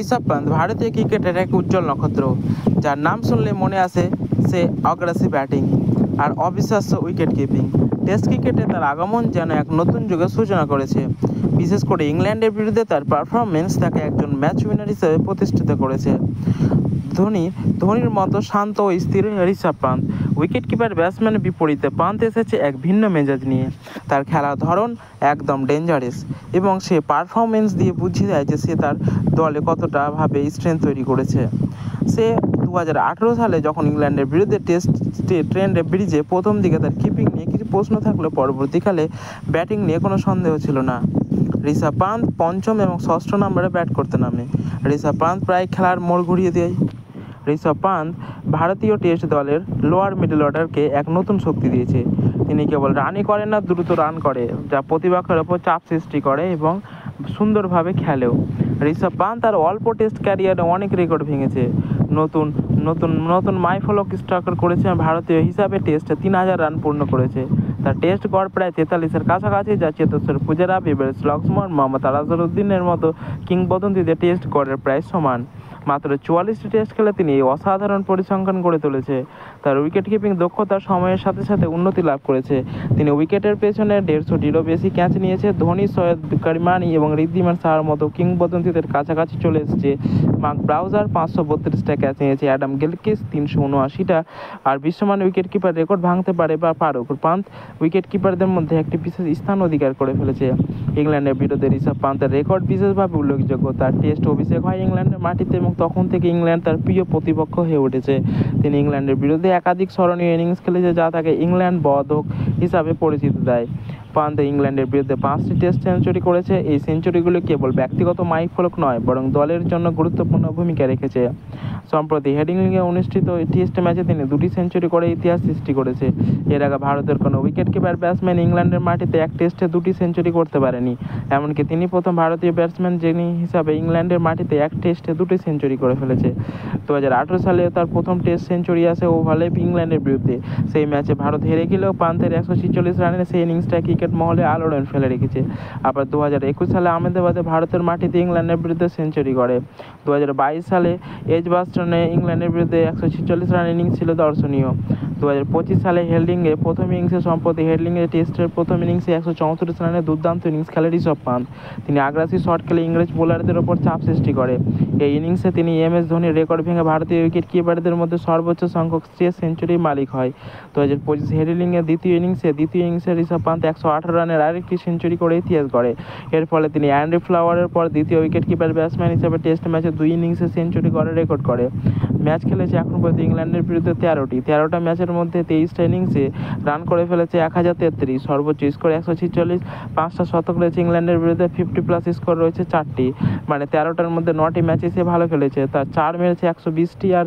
ঋষভ পান্ত ভারতীয় ক্রিকেটের এক উজ্জ্বল নক্ষত্র, যার নাম শুনলে মনে আসে সে অগ্রাসী ব্যাটিং আর অবিশ্বাস্য উইকেট কিপিং। টেস্ট ক্রিকেটে তার আগমন যেন এক নতুন যুগের সূচনা করেছে। বিশেষ করে ইংল্যান্ডের বিরুদ্ধে তার পারফরমেন্স তাকে একজন ম্যাচ উইনার হিসেবে প্রতিষ্ঠিত করেছে। ধোনির মতো শান্ত ও স্থির ঋষভ পান্ত উইকেট কিপার ব্যাটসম্যানের বিপরীতে পান্ত এসেছে এক ভিন্ন মেজাজ নিয়ে। তার খেলার ধরন একদম ডেঞ্জারাস এবং সে পারফরমেন্স দিয়ে বুঝিয়ে দেয় যে সে তার দলে কতটা ভাবে স্ট্রেংথ তৈরি করেছে। সে 2018 সালে যখন ইংল্যান্ডের বিরুদ্ধে টেস্ট ট্রেন্ডে ব্রিজে প্রথম দিকে তার কিপিং নিয়ে কিছু প্রশ্ন থাকলেও পরবর্তীকালে ব্যাটিং নিয়ে কোনো সন্দেহ ছিল না। ঋষভ পান্ত পঞ্চম এবং ষষ্ঠ নম্বরে ব্যাট করতে নামে। ঋষভ পান্ত প্রায় খেলার মোড় ঘুরিয়ে দেয়। ঋষভ পান্ত ভারতীয় টেস্ট দলের লোয়ার মিডল অর্ডারকে এক নতুন শক্তি দিয়েছে। তিনি কেবল রানই করেন না, দ্রুত রান করে, যা প্রতিপক্ষের ওপর চাপ সৃষ্টি করে এবং সুন্দরভাবে খেলেও। ঋষভ পান্ত তার অল্প টেস্ট ক্যারিয়ারে অনেক রেকর্ড ভেঙেছে। নতুন নতুন নতুন মাইলফলক স্ট্রাইকার করেছে। ভারতীয় হিসাবে টেস্টে 3000 রান পূর্ণ করেছে। তার টেস্ট গড় প্রায় 43-এর কাছাকাছি, যা চেতেশ্বর পূজারা, বিবেশ লক্ষ্মণ, মোহাম্মদ আজহারউদ্দিনের মতো কিংবদন্তিদের টেস্ট গড়ের প্রায় সমান। মাত্র 44টি টেস্ট খেলে তিনি এই অসাধারণ পরিসংখ্যান গড়ে তুলেছে। তার উইকেট কিপিং দক্ষতার সময়ের সাথে সাথে উন্নতি লাভ করেছে। তিনি উইকেটের পেছনে 150টিরও বেশি ক্যাচ নিয়েছে। ধোনি, সৈয়দ কারিমানি এবং ঋদ্ধিমান সাহার মতো কিংবদন্তিদের কাছাকাছি চলে এসেছে। মার্ক ব্রাউজার 532টা ক্যাচ নিয়েছে। অ্যাডাম গিলক্রিস্ট 379টা। আর বিশ্বমান উইকেট কিপার রেকর্ড ভাঙতে পারে বা পারুক। পান্ত উইকেট কিপারদের মধ্যে একটি বিশেষ স্থান অধিকার করে ফেলেছে। ইংল্যান্ডের বিরুদ্ধে ঋষভ পান্তের রেকর্ড বিশেষভাবে উল্লেখযোগ্য। তার টেস্ট অভিষেক হয় ইংল্যান্ডের মাটিতে এবং তখন থেকে ইংল্যান্ড তার প্রিয় প্রতিপক্ষ হয়ে উঠেছে। তিনি ইংল্যান্ডের বিরুদ্ধে একাধিক স্মরণীয় ইনিংস খেলেছে, যা তাকে ইংল্যান্ড বোধক হিসাবে পরিচিতি দেয়। পান্ত ইংল্যান্ডের বিরুদ্ধে 5টি টেস্ট সেঞ্চুরি করেছে। এই সেঞ্চুরিগুলো কেবল ব্যক্তিগত মাইলফলক নয়, বরং দলের জন্য গুরুত্বপূর্ণ ভূমিকা রেখেছে। সম্প্রতি হেডিংলিতে অনুষ্ঠিত টেস্ট ম্যাচে তিনি 2টি সেঞ্চুরি করে ইতিহাস সৃষ্টি করেছে। এর আগে ভারতের কোনো উইকেট কিপার ব্যাটসম্যান ইংল্যান্ডের মাটিতে এক টেস্টে 2টি সেঞ্চুরি করতে পারেনি। এমনকি তিনি প্রথম ভারতীয় ব্যাটসম্যান যিনি হিসাবে ইংল্যান্ডের মাটিতে এক টেস্টে 2টি সেঞ্চুরি করে ফেলেছে। 2018 সালে তার প্রথম টেস্ট সেঞ্চুরি আসে ওভালে ইংল্যান্ডের বিরুদ্ধে। সেই ম্যাচে ভারত হেরে গেলেও পান্তের 146 রানের সেই ইনিংসটা ক্রিকেট মহলে আলোড়ন ফেলে রেখেছে। আবার 2021 সালে আহমেদাবাদে ভারতের মাটিতে ইংল্যান্ডের বিরুদ্ধে সেঞ্চুরি করে। 2022 সালে এজবাস্টনে ইংল্যান্ডের বিরুদ্ধে 146 রানের ইনিংস ছিল দর্শনীয়। 2025 সালে হেডিংলিতে প্রথম ইনিংসে সম্প্রতি হেডিংলিতে টেস্টের প্রথম ইনিংসে 134 রানের দুর্দান্ত ইনিংস খেলে ঋষভ পান্ত। তিনি আগ্রাসী শট খেলে ইংরেজ বোলারদের ওপর চাপ সৃষ্টি করে। এই ইনিংসে তিনি MS ধোনির রেকর্ড ভেঙে ভারতীয় উইকেট কিপারদের মধ্যে সর্বোচ্চ সংখ্যক টেস্ট সেঞ্চুরির মালিক হয়। 2025 হেডিংলিতে দ্বিতীয় ইনিংসে ঋষভ পান্ত 118 রানের আরেকটি সেঞ্চুরি করে ইতিহাস গড়ে। এর ফলে তিনি অ্যান্ডি ফ্লাওয়ারের পর দ্বিতীয় উইকেট কিপার ব্যাটসম্যান হিসেবে টেস্ট ম্যাচে 2 ইনিংসে সেঞ্চুরি করার রেকর্ড করে। ম্যাচ খেলেছে এখন পর্যন্ত ইংল্যান্ডের বিরুদ্ধে 13টা ম্যাচের মধ্যে 23টা ইনিংসে রান করে ফেলেছে 1033, সর্বোচ্চ স্কোর 146, 5টা শতক রয়েছে। ইংল্যান্ডের বিরুদ্ধে 50+ স্কোর রয়েছে 4টি, মানে 13টার মধ্যে 9টি ম্যাচে সে ভালো খেলেছে। তার 4 মেরেছে 120টি আর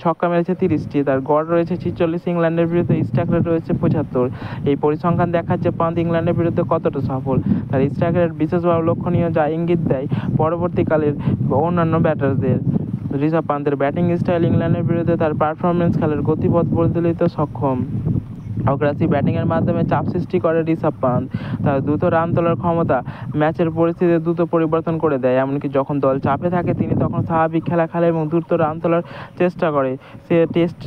ছক্কা মেরেছে 30টি। তার গড় রয়েছে 46। ইংল্যান্ডের বিরুদ্ধে স্ট্রাইক রেট রয়েছে 75। এই পরিসংখ্যান দেখাচ্ছে পান্ত ইংল্যান্ডের বিরুদ্ধে কতটা সফল। তার স্ট্রাইক রেট বিশেষভাবে লক্ষণীয়, যা ইঙ্গিত দেয় পরবর্তীকালের অন্যান্য ব্যাটারদের। ঋষভ পান্তের ব্যাটিং স্টাইল ইংল্যান্ডের বিরুদ্ধে তার পারফরমেন্স খেলার গতিপথ বদলাতে সক্ষম। অগ্রাসী ব্যাটিংয়ের মাধ্যমে চাপ সৃষ্টি করে ঋষভ পান্ত। তার দ্রুত রান তোলার ক্ষমতা ম্যাচের পরিস্থিতি দ্রুত পরিবর্তন করে দেয়। এমনকি যখন দল চাপে থাকে তিনি তখন স্বাভাবিক খেলা খেলে এবং দ্রুত রান তোলার চেষ্টা করে। সে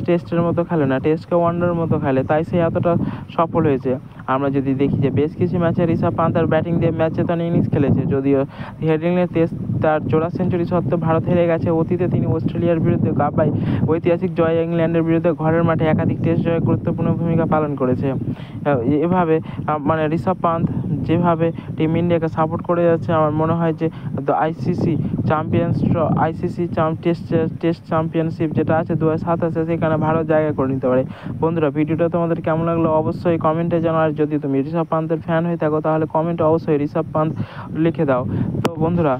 টেস্টের মতো খেলে না, টেস্টকে ওয়ানডের মতো খেলে, তাই সে এতটা সফল হয়েছে। আমরা যদি দেখি যে বেশ কিছু ম্যাচে ঋষভ পান্ত তার ব্যাটিং দিয়ে ম্যাচ জেতানো ইনিংস খেলেছে। যদিও হেডিংলিতে টেস্ট তার জোড়া সেঞ্চুরি সত্ত্বেও ভারত হেরে গেছে। অতীতে তিনি অস্ট্রেলিয়ার বিরুদ্ধে কাবায় ঐতিহাসিক জয়ে, ইংল্যান্ডের বিরুদ্ধে ঘরের মাঠে একাধিক টেস্ট জয়ে গুরুত্বপূর্ণ ভূমিকা পালন করেছে। এভাবে মানে ঋষভ পান্ত যেভাবে টিম ইন্ডিয়াকে সাপোর্ট করে যাচ্ছে, আমার মনে হয় যে আইসিসি টেস্ট চ্যাম্পিয়নশিপ যেটা আছে 2027, সেখানে ভারত জায়গা করে নিতে পারে। বন্ধুরা, ভিডিওটা তোমাদের কেমন লাগলো অবশ্যই কমেন্টে জানাও। আর যদি তুমি ঋষভ পান্তের ফ্যান হয়ে থাকো তাহলে কমেন্টে অবশ্যই ঋষভ পান্ত লিখে দাও। তো বন্ধুরা,